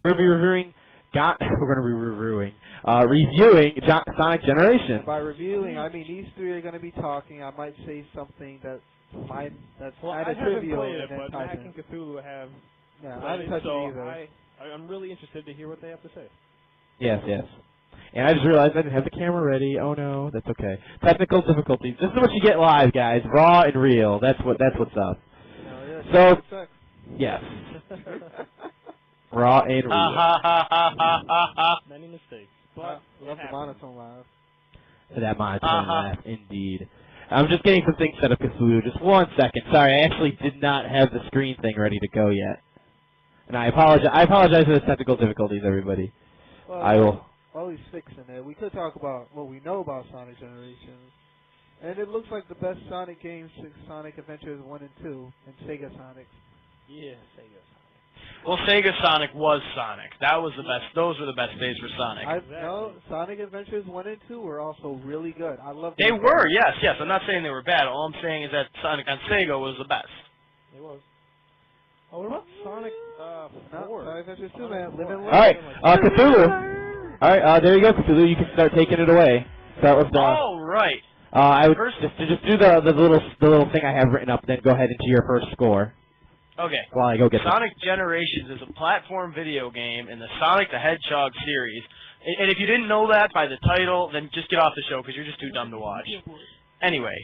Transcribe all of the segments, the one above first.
We're going to be reviewing. We're going to be reviewing Sonic Generation. By reviewing, I mean these three are going to be talking. I might say something that's kind of trivial. I haven't played it, but Mac and Cthulhu have. Yeah, I haven't touched it either. I'm really interested to hear what they have to say. Yes, yes. And I just realized I didn't have the camera ready. Oh no, that's okay. Technical difficulties. This is what you get live, guys. Raw and real. That's what's up. So, yes. Raw and real. Many mistakes. But love the monotone laugh. That monotone laugh, indeed. I'm just getting some things set up, Cthulhu. Just 1 second. Sorry, I actually did not have the screen thing ready to go yet. And I apologize for the technical difficulties, everybody. Well, I will. While he's fixing it, we could talk about what we know about Sonic Generations. And it looks like the best Sonic games, Sonic Adventures 1 and 2, and Sega Sonic. Yeah, Sega Sonic. Well, Sega Sonic was Sonic. That was the best. Those were the best days for Sonic. No, Sonic Adventures 1 and 2 were also really good. I love. They were, yes. I'm not saying they were bad. All I'm saying is that Sonic on Sega was the best. It was. Oh, what about Sonic 4? Sonic Adventures 2, man. Live and learn. All right, Cthulhu. All right, there you go, Cthulhu. You can start taking it away. Start with the. All right. I would just do the little thing I have written up, then go ahead into your first score. Okay. While I go get Sonic Generations is a platform video game in the Sonic the Hedgehog series. And if you didn't know that by the title, then just get off the show because you're just too dumb to watch. Anyway,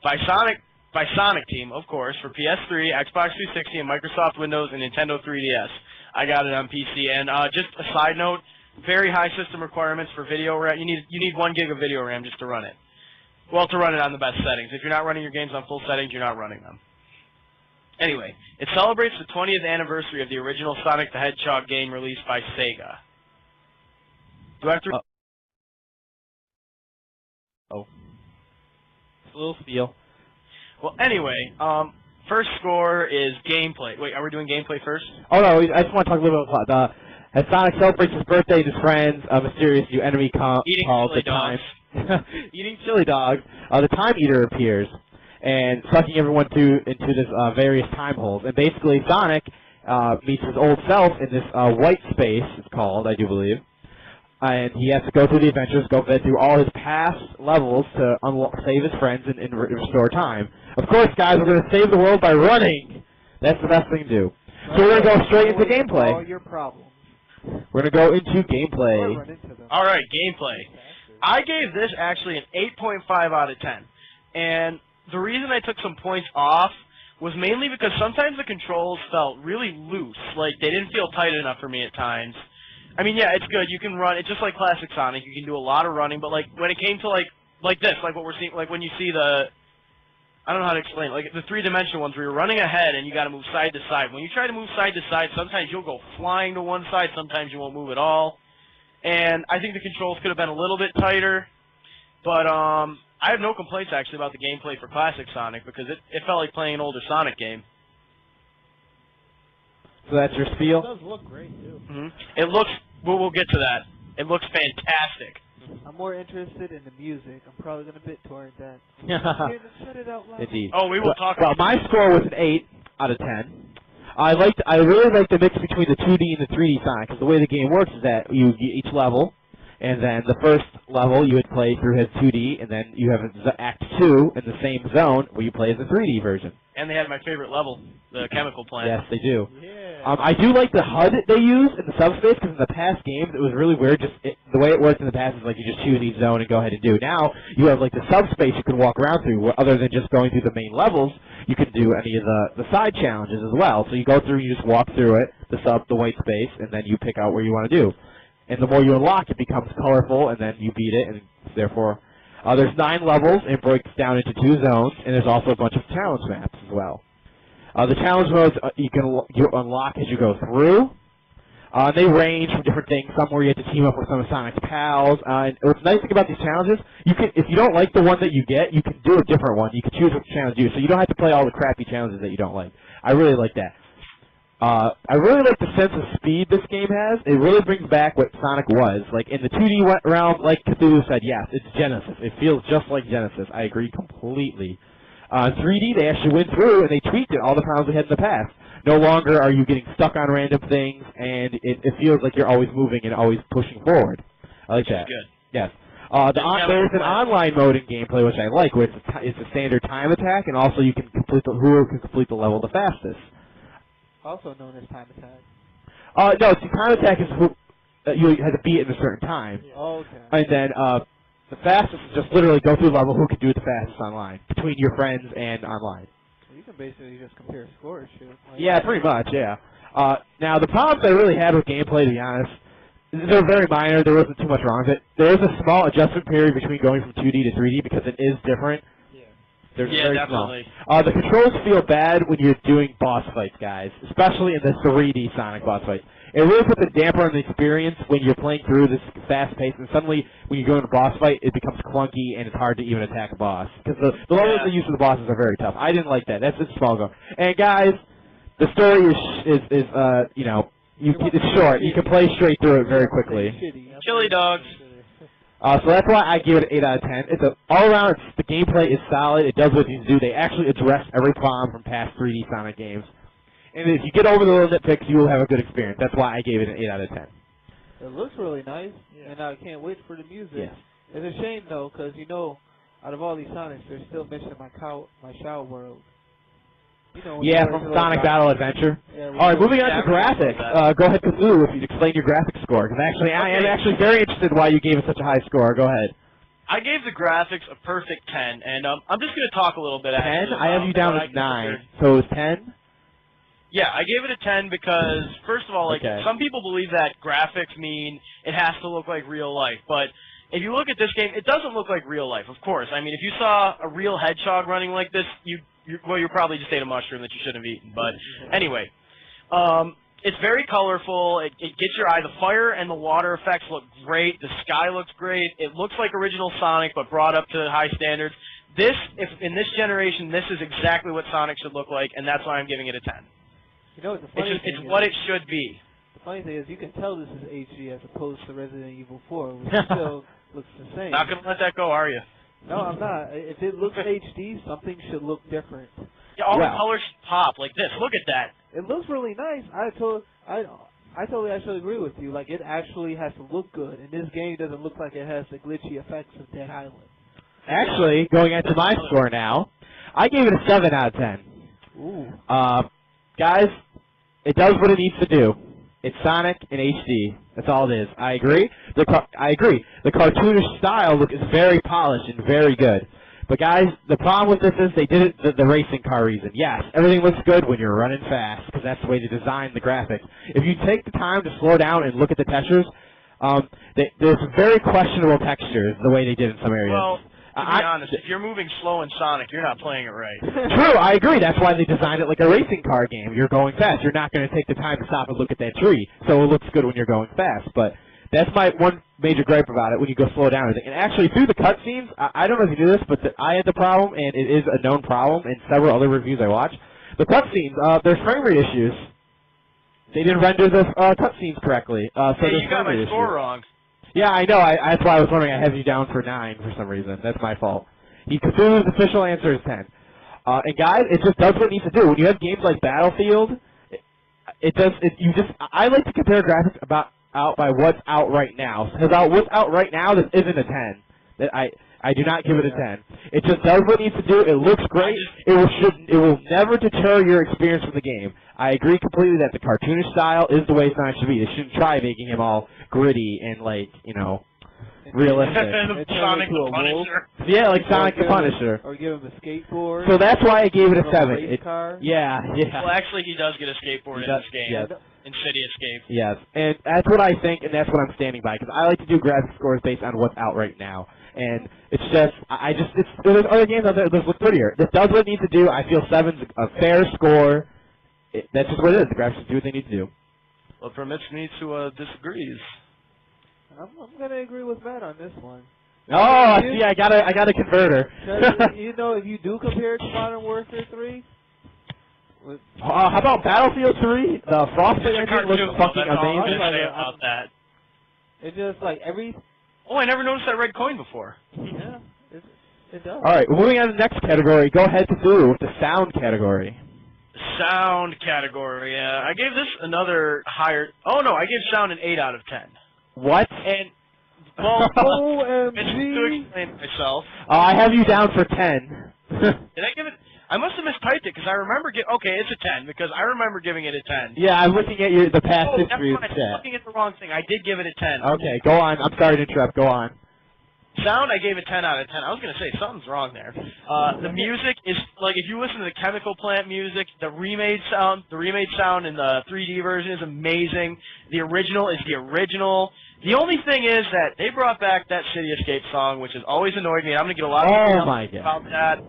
by Sonic Team, of course, for PS3, Xbox 360, and Microsoft Windows and Nintendo 3DS. I got it on PC. And just a side note, very high system requirements for video RAM. You need 1 gig of video RAM just to run it. Well, to run it on the best settings. If you're not running your games on full settings, you're not running them. Anyway, it celebrates the 20th anniversary of the original Sonic the Hedgehog game released by Sega. Do I have to... Oh. It's a little spiel. Well, anyway, first score is gameplay. Wait, are we doing gameplay first? Oh, no, I just want to talk a little bit about as Sonic celebrates his birthday and his friends, a mysterious new enemy called the Time... Eating chili dogs, the Time Eater appears and sucking everyone into this various time holes. And basically, Sonic meets his old self in this white space, it's called, I do believe. And he has to go through the adventures, go through all his past levels to save his friends and restore time. Of course, guys, we're going to save the world by running. That's the best thing to do. So we're going to go straight into gameplay. All your problems. We're going to go into gameplay. All right, gameplay. I gave this actually an 8.5 out of 10. And the reason I took some points off was mainly because sometimes the controls felt really loose. Like, they didn't feel tight enough for me at times. I mean, yeah, it's good. You can run. It's just like classic Sonic. You can do a lot of running. But, like, when it came to, like this, like what we're seeing, like when you see the... I don't know how to explain it. Like, the three-dimensional ones where you're running ahead and you got to move side to side. When you try to move side to side, sometimes you'll go flying to one side. Sometimes you won't move at all. And I think the controls could have been a little bit tighter. But, I have no complaints, actually, about the gameplay for Classic Sonic, because it felt like playing an older Sonic game. So that's your spiel? It does look great, too. It looks... We'll get to that. It looks fantastic. I'm more interested in the music. I'm probably going to BitTorrent that. Shut it out loud. Indeed. Oh, we will talk about my score was an 8 out of 10. I really like the mix between the 2D and the 3D Sonic, because the way the game works is that you get each level, and then the first level you would play through as 2D, and then you have Act 2 in the same zone where you play as the 3D version. And they had my favorite level, the chemical plant. Yes, they do. Yeah. I do like the HUD they use in the subspace, because in the past games it was really weird. The way it worked in the past is like you just choose each zone and go ahead and do. Now you have like the subspace you can walk around through, where other than just going through the main levels, you can do any of the side challenges as well. So you go through, you just walk through it, the white space, and then you pick out where you want to do. And the more you unlock, it becomes colorful, and then you beat it, and therefore... there's 9 levels, and it breaks down into 2 zones, and there's also a bunch of challenge maps as well. The challenge modes you unlock as you go through. They range from different things. Some where you have to team up with some of Sonic's pals. And what's nice thing about these challenges, if you don't like the one that you get, you can do a different one. You can choose which challenge you do, so you don't have to play all the crappy challenges that you don't like. I really like that. I really like the sense of speed this game has. It really brings back what Sonic was. Like, in the 2D realm, like Cthulhu said, yes, it's Genesis. It feels just like Genesis. I agree completely. 3D, they actually went through and they tweaked it, all the problems we had in the past. No longer are you getting stuck on random things, and it feels like you're always moving and always pushing forward. I like that. Good. Yes. There's an online mode in gameplay which I like, where it's a standard time attack, and also you can complete whoever can complete the level the fastest. Also known as time attack. No, see, time attack is who you have to beat it in a certain time. Oh, okay. And then the fastest is just literally go through the level who can do it the fastest online, between your friends and online. Well, you can basically just compare scores, shit. Like, Yeah, pretty much, yeah. Now, the problems I really had with gameplay, to be honest, they're very minor. There wasn't too much wrong with it. There is a small adjustment period between going from 2D to 3D because it is different. Yeah, very definitely. Small. The controls feel bad when you're doing boss fights, guys, especially in the 3D Sonic boss fights. It really puts a damper on the experience when you're playing through this fast pace, and suddenly when you go into a boss fight, it becomes clunky and it's hard to even attack a boss because the levels they use of the bosses are very tough. I didn't like that. That's just a small go. And guys, the story is you know, it's short. You can play straight through it very quickly. Chili dogs. So that's why I give it an 8 out of 10. It's all around. The gameplay is solid. It does what it needs to do. They actually address every problem from past 3D Sonic games. And if you get over the little nitpicks, you will have a good experience. That's why I gave it an 8 out of 10. It looks really nice, and I can't wait for the music. Yes. It's a shame though, because you know, out of all these Sonics, they're still missing my Shao World. You know, Yeah, from Sonic Battle Adventure. Yeah, All right, moving on to graphics. Go ahead, Kazoo, if you'd explain your graphics score. Because I am actually very interested why you gave it such a high score. Go ahead. I gave the graphics a perfect 10, and I'm just going to talk a little bit. 10? I have you down as 9. So it was 10? Yeah, I gave it a 10 because, first of all, like Okay. some people believe that graphics mean it has to look like real life, but if you look at this game, it doesn't look like real life, of course. I mean, if you saw a real hedgehog running like this, you're probably just ate a mushroom that you shouldn't have eaten. But anyway, it's very colorful. It gets your eye. The fire and the water effects look great. The sky looks great. It looks like original Sonic, but brought up to high standards. In this generation, this is exactly what Sonic should look like, and that's why I'm giving it a 10. You know, the funny thing It's what it should be. The funny thing is, you can tell this is HD as opposed to Resident Evil 4, which still looks the same. Not gonna let that go, are you? No, I'm not. If it looks HD, something should look different. Yeah, all the colors should pop like this. Look at that. It looks really nice. I totally actually agree with you. Like, it actually has to look good, and this game doesn't look like it has the glitchy effects of Dead Island. Actually, going into my score now, I gave it a 7 out of 10. Ooh. Guys, it does what it needs to do. It's Sonic in HD. That's all it is. I agree. I agree. The cartoonish style is very polished and very good. But guys, the problem with this is they did it the racing car reason. Yes, everything looks good when you're running fast because that's the way they designed the graphics. If you take the time to slow down and look at the textures, there's very questionable textures the way they did in some areas. Well, to be honest, if you're moving slow in Sonic, you're not playing it right. True, I agree. That's why they designed it like a racing car game. You're going fast. You're not going to take the time to stop and look at that tree, so it looks good when you're going fast. But that's my one major gripe about it when you go slow down. And actually, through the cutscenes, I don't know if you do this, but I had the problem, and it is a known problem in several other reviews I watched. The cutscenes, there's frame rate issues. They didn't render the cutscenes correctly. So hey, you got my score wrong. Yeah, I know. That's why I was wondering. I have you down for 9 for some reason. That's my fault. Cthulhu's official answer is 10. And guys, it just does what it needs to do. When you have games like Battlefield, I like to compare graphics out by what's out right now. Because what's out right now, this isn't a 10. I do not give it a 10. It just does what it needs to do. It looks great. It will never deter your experience with the game. I agree completely that the cartoonish style is the way Sonic should be. They shouldn't try making him all gritty and realistic. Sonic the Punisher. Yeah, like Sonic the Punisher. Or give him a skateboard. So that's why I gave it a 7. Yeah. Well, actually, he does get a skateboard in this game. Yes. In City Escape. Yes, and that's what I think, and that's what I'm standing by, because I like to do graphics scores based on what's out right now. And it's just, there's other games out there that look prettier. This does what it needs to do. I feel 7's a fair score. That's just what it is. The graphics do what they need to do. Well, permits me to disagrees. I'm going to agree with Matt on this one. Oh, see, I got a converter. You know, if you do compare it to Modern Warfare 3... how about Battlefield 3? The Frostbite engine looks fucking amazing. About that. It's just like every... Oh, I never noticed that red coin before. Yeah, it does. Alright, moving on to the next category. Go ahead, Cthulhu, with the sound category. Sound category. I gave this another higher. Oh no, I gave sound an 8 out of 10. What? And well, OMG. to explain myself. I have you down for 10. Did I give it? I must have mistyped it because I remember. Okay, it's a 10 because I remember giving it a 10. Yeah, I'm looking at the past Oh, history of never the mind. I'm chat. looking at the wrong thing. I did give it a 10. Okay, go on. I'm sorry to interrupt. Go on. Sound, I gave it 10 out of 10. I was going to say, something's wrong there. The music is, like, if you listen to the Chemical Plant music, the remade sound in the 3D version is amazing. The original is the original. The only thing is that they brought back that City Escape song, which has always annoyed me. I'm going to get a lot of people about that.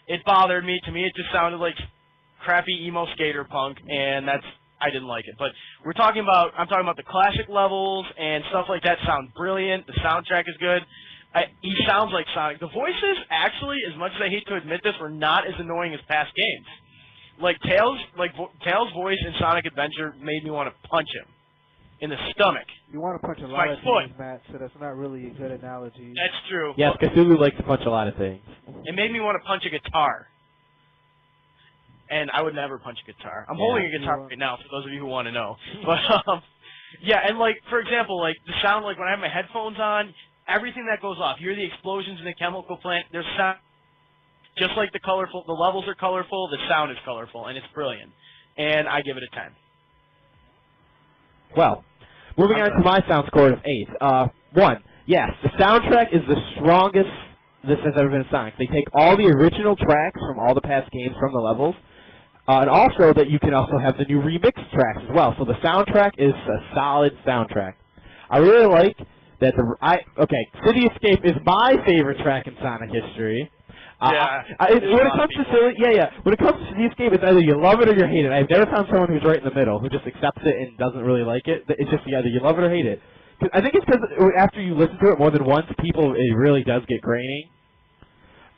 It bothered me. To me, it just sounded like crappy emo skater punk, and I didn't like it. But I'm talking about the classic levels and stuff like that sound brilliant. The soundtrack is good. He sounds like Sonic. The voices, actually, as much as I hate to admit this, were not as annoying as past games. Like Tails' voice in Sonic Adventure made me want to punch him in the stomach. You want to punch a lot of things, Matt, so that's not really a good analogy. That's true. Yes, Cthulhu likes to punch a lot of things. It made me want to punch a guitar. And I would never punch a guitar. I'm holding a guitar right now, for those of you who want to know. But, yeah, and, like, for example, like, the sound, like, when I have my headphones on, everything that goes off. You hear the explosions in the Chemical Plant. There's sound, just like the levels are colorful, the sound is colorful, and it's brilliant. And I give it a 10. Well, moving on to my sound score of 8. 1. Yes, the soundtrack is the strongest this has ever been in Sonic. They take all the original tracks from all the past games from the levels, and also that you can also have the new remix tracks as well. So the soundtrack is a solid soundtrack. I really like that City Escape is my favorite track in Sonic history. When it comes to City Escape, it's either you love it or you hate it. I've never found someone who's right in the middle, who just accepts it and doesn't really like it. It's just either you love it or hate it. I think it's because after you listen to it more than once, it really does get grainy.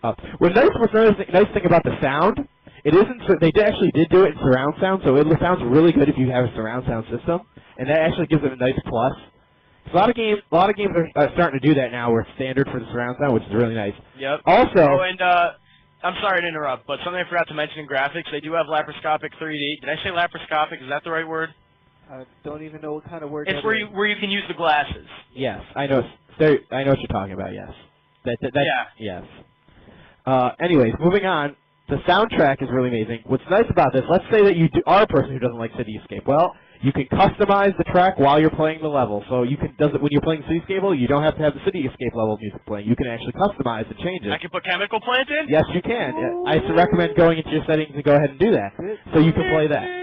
What's another nice thing about the sound, they actually did do it in surround sound, so it sounds really good if you have a surround sound system, and that actually gives it a nice plus. A lot of games are starting to do that now, where it's standard for the surround sound, which is really nice. Yep. Also, I'm sorry to interrupt, but something I forgot to mention in graphics, they do have laparoscopic 3D. Did I say laparoscopic? Is that the right word? I don't even know what kind of word. It's where you can use the glasses. Yes, I know. I know what you're talking about. Yes. Yes. Anyways, moving on. The soundtrack is really amazing. What's nice about this? Let's say that you are a person who doesn't like City Escape. Well, you can customize the track while you're playing the level. So when you're playing City Escape, you don't have to have the City Escape level music playing. You can actually customize and change it. I can put Chemical Plant in? Yes, you can. I recommend going into your settings and go ahead and do that, so you can play that.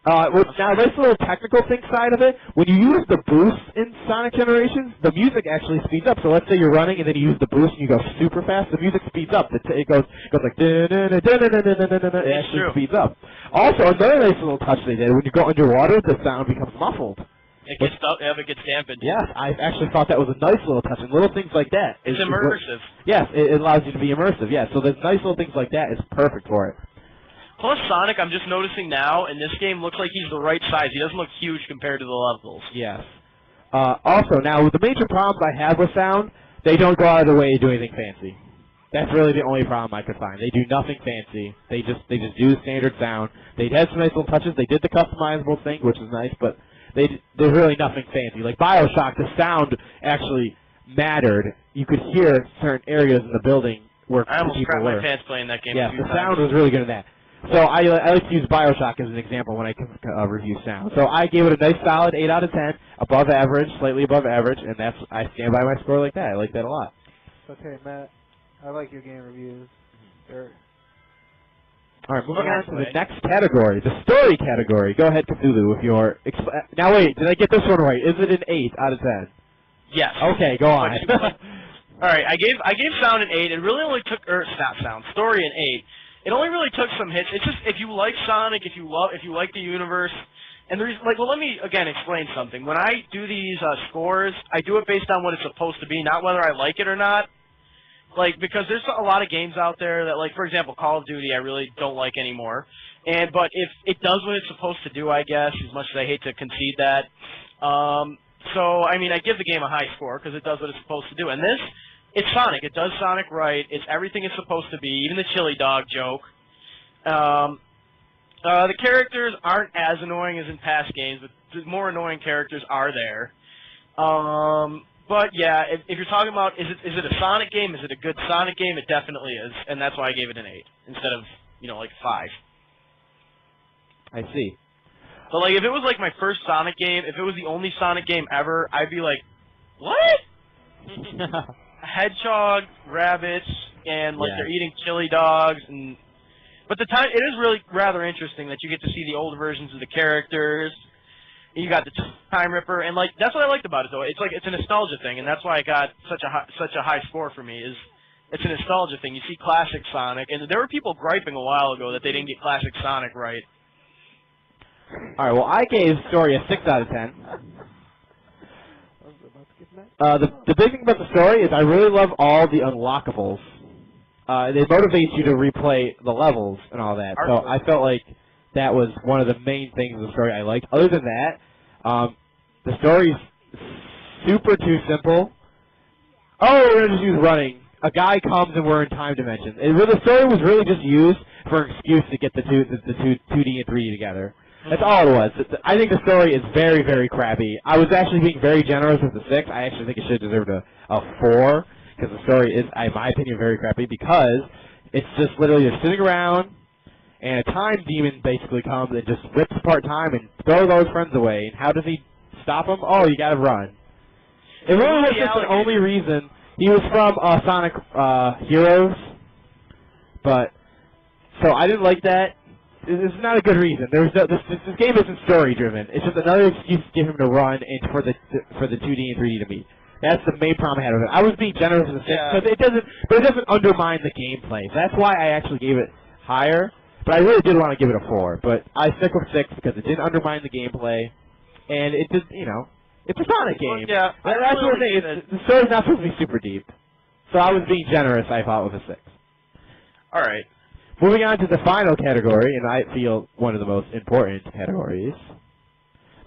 Now, there's a little technical thing side of it. When you use the boost in Sonic Generations, the music actually speeds up. So let's say you're running and then you use the boost and you go super fast. The music speeds up. It goes like it actually speeds up. Also, another nice little touch they did, when you go underwater, the sound becomes muffled. It gets dampened. Yes, I actually thought that was a nice little touch, and little things like that. It's immersive. Yes, it allows you to be immersive. Yeah, so there's nice little things like that. It's perfect for it. Plus, Sonic, I'm just noticing now, in this game, looks like he's the right size. He doesn't look huge compared to the levels. Yes. Also, now, the major problems I have with sound, they don't go out of their way to do anything fancy. That's really the only problem I could find. They do nothing fancy. They just do the standard sound. They had some nice little touches. They did the customizable thing, which is nice, but there's really nothing fancy. Like BioShock, the sound actually mattered. You could hear certain areas in the building where people were. I almost crapped my pants playing that game. Yeah, the sound was really good in that. So I like to use BioShock as an example when I can review sound. So I gave it a nice solid 8 out of 10, above average, slightly above average, and I stand by my score like that. I like that a lot. Okay, Matt, I like your game reviews. All right, moving on to the next category, the story category. Go ahead, Cthulhu, with your... Now wait, did I get this one right? Is it an 8 out of 10? Yes. Okay, go on. All right, I gave sound an 8. It really only took story an 8. It only really took some hits. It's just if you like Sonic, if you like the universe, and the reason, let me again explain something. When I do these scores, I do it based on what it's supposed to be, not whether I like it or not. Because there's a lot of games out there that, for example, Call of Duty, I really don't like anymore. But if it does what it's supposed to do, I guess, as much as I hate to concede that. So I mean, I give the game a high score because it does what it's supposed to do. And this. It's Sonic. It does Sonic right. It's everything it's supposed to be, even the chili dog joke. The characters aren't as annoying as in past games, but the more annoying characters are there. But yeah, if you're talking about is it a Sonic game? Is it a good Sonic game? It definitely is, and that's why I gave it an 8 instead of like 5. I see. But like if it was like my first Sonic game, if it was the only Sonic game ever, I'd be like, what? A hedgehog, rabbits, and like they're eating chili dogs, and but it is really rather interesting that you get to see the old versions of the characters. You got the Time Ripper, and like that's what I liked about it though. It's like it's a nostalgia thing, and that's why it got such a high score for me. Is it's a nostalgia thing. You see classic Sonic, and there were people griping a while ago that they didn't get classic Sonic right. All right. Well, I gave story a 6 out of 10. The big thing about the story is I really love all the unlockables. They motivate you to replay the levels and all that. So I felt like that was one of the main things of the story I liked. Other than that, the story's super too simple. Oh, we're going to just use running. A guy comes and we're in time dimensions. The story was really just used for an excuse to get the 2D and 3D together. That's all it was. I think the story is very, very crappy. I was actually being very generous with the 6. I actually think it should have deserved a 4, because the story is, in my opinion, very crappy, because it's just literally just sitting around, and a time demon basically comes and just rips apart time and throws all his friends away. And how does he stop him? Oh, you gotta run. It really was just the only reason. He was from Sonic Heroes, but so I didn't like that. It's not a good reason. This game isn't story driven. It's just another excuse to get him to run and for the 2D and 3D to meet. That's the main problem I had with it. I was being generous with the 6 because it doesn't undermine the gameplay. That's why I actually gave it higher. But I really did want to give it a 4. But I stick with 6 because it didn't undermine the gameplay, and it just it's a Sonic game. Yeah, that's what I'm saying. The story's not supposed to be super deep. So I was being generous, I thought, with a 6. All right. Moving on to the final category, and I feel one of the most important categories,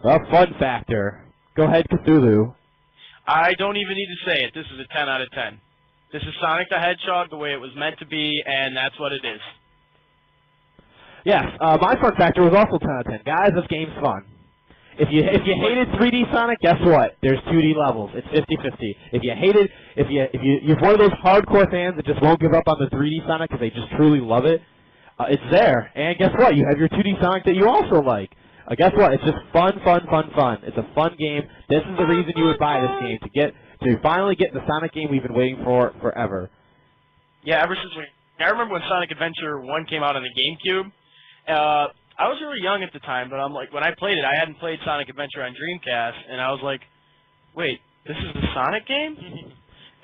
the fun factor. Go ahead, Cthulhu. I don't even need to say it. This is a 10 out of 10. This is Sonic the Hedgehog the way it was meant to be, and that's what it is. Yes, my fun factor was also 10 out of 10. Guys, this game's fun. If you hated 3D Sonic, guess what? There's 2D levels. It's 50-50. If you're one of those hardcore fans that just won't give up on the 3D Sonic because they just truly love it, it's there. And guess what? You have your 2D Sonic that you also like. Guess what? It's just fun. It's a fun game. This is the reason you would buy this game, to finally get the Sonic game we've been waiting for forever. Yeah, ever since I remember when Sonic Adventure 1 came out on the GameCube. I was really young at the time, but I'm like, when I played it, I hadn't played Sonic Adventure on Dreamcast, and I was like, wait, this is the Sonic game?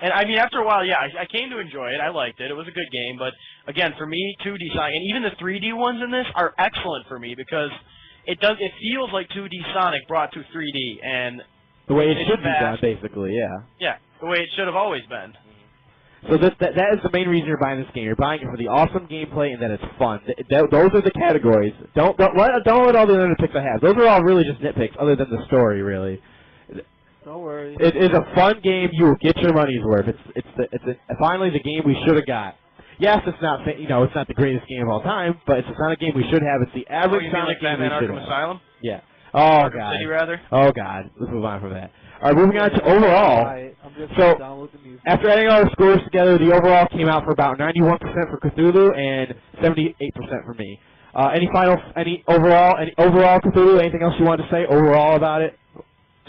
And I mean, after a while, yeah, I came to enjoy it. I liked it. It was a good game, but again, for me, 2D Sonic, and even the 3D ones in this are excellent for me because it feels like 2D Sonic brought to 3D, and the way it should be done, basically, yeah. Yeah, the way it should have always been. So that is the main reason you're buying this game. You're buying it for the awesome gameplay and that it's fun. Those are the categories. Don't let all the other nitpicks I have. Those are all really just nitpicks, other than the story, really. Don't worry. It is a fun game. You will get your money's worth. It's finally the game we should have got. Yes, it's not it's not the greatest game of all time, but it's a Sonic game we should have. It's the average Sonic game we should have. Arkham Asylum? Yeah. Oh Arkham God. City, rather? Oh God. Let's move on from that. All right, moving on to overall. So, after adding all the scores together, the overall came out for about 91% for Cthulhu and 78% for me. Any overall Cthulhu? Anything else you want to say overall about it?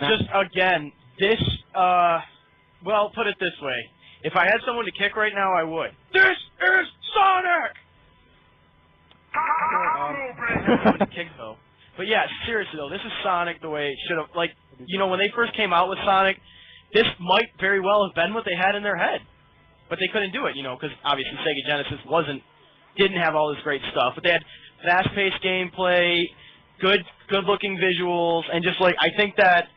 Just again, this. Well, put it this way: if I had someone to kick right now, I would. This is Sonic. Kick though. But yeah, seriously though, this is Sonic the way it should have. Like, when they first came out with Sonic, this might very well have been what they had in their head, but they couldn't do it, because obviously Sega Genesis didn't have all this great stuff. But they had fast-paced gameplay, good-looking visuals, and just like I think that.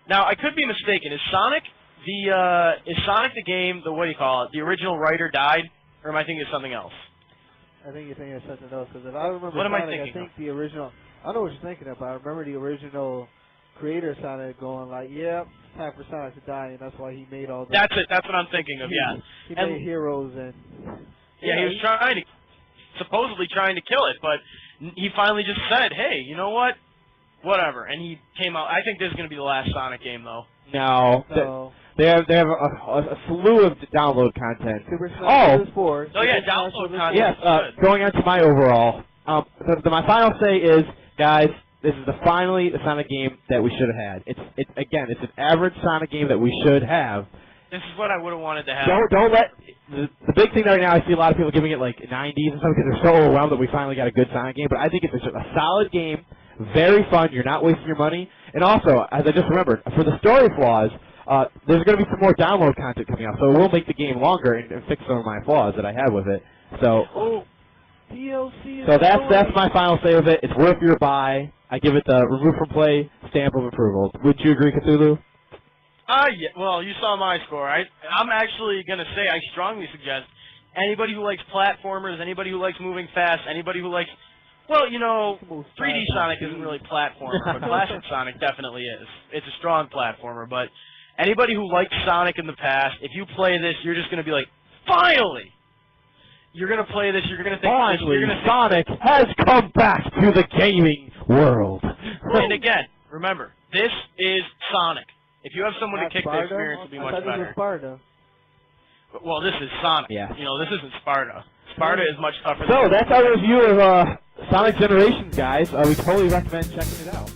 Now I could be mistaken. Is Sonic the game? The original writer died, or am I thinking of something else? I think you're thinking of something else. Because if I remember what Sonic, am I thinking? I think the original. I know what you're thinking of, but I remember the original creator of Sonic going like, "Yep, it's time for Sonic to die," and that's why he made all. That's it. That's what I'm thinking of. Yeah. He made heroes and. Yeah, he was supposedly trying to kill it, but He finally just said, "Hey, you know what? Whatever." And he came out. I think this is going to be the last Sonic game, though. No. So, They have a slew of download content. Super Smash Bros. 4. Oh, yeah, Super Smash download Bros. content. Yes, Good. going on to my overall. My final say is, guys, this is finally the Sonic game that we should have had. It's an average Sonic game that we should have. This is what I would have wanted to have. Don't let the big thing right now. I see a lot of people giving it like 90s and stuff because they're so overwhelmed that we finally got a good Sonic game. But I think it's a solid game, very fun. You're not wasting your money. And also, as I just remembered, for the story flaws, there's going to be some more download content coming out, so it will make the game longer and fix some of my flaws that I had with it. So, DLC. so that's my final say of it. It's worth your buy. I give it the remove from play stamp of approval. Would you agree, Cthulhu? Yeah. Well, you saw my score. I'm actually going to say I strongly suggest anybody who likes platformers, anybody who likes moving fast, anybody who likes, well, you know, 3D Sonic isn't really platformer, but classic Sonic definitely is. It's a strong platformer, but anybody who liked Sonic in the past, if you play this, you're just going to be like, finally! You're going to play this, you're going to think, Finally, you're gonna Sonic has come back to the gaming world. And again, remember, this is Sonic. If you have someone to Not kick the Sparta? experience, it'll be I much thought this was better. Sparta. Well, this is Sonic. Yeah. You know, this isn't Sparta. Sparta is much tougher So than that's our review of Sonic Generations, guys. We totally recommend checking it out.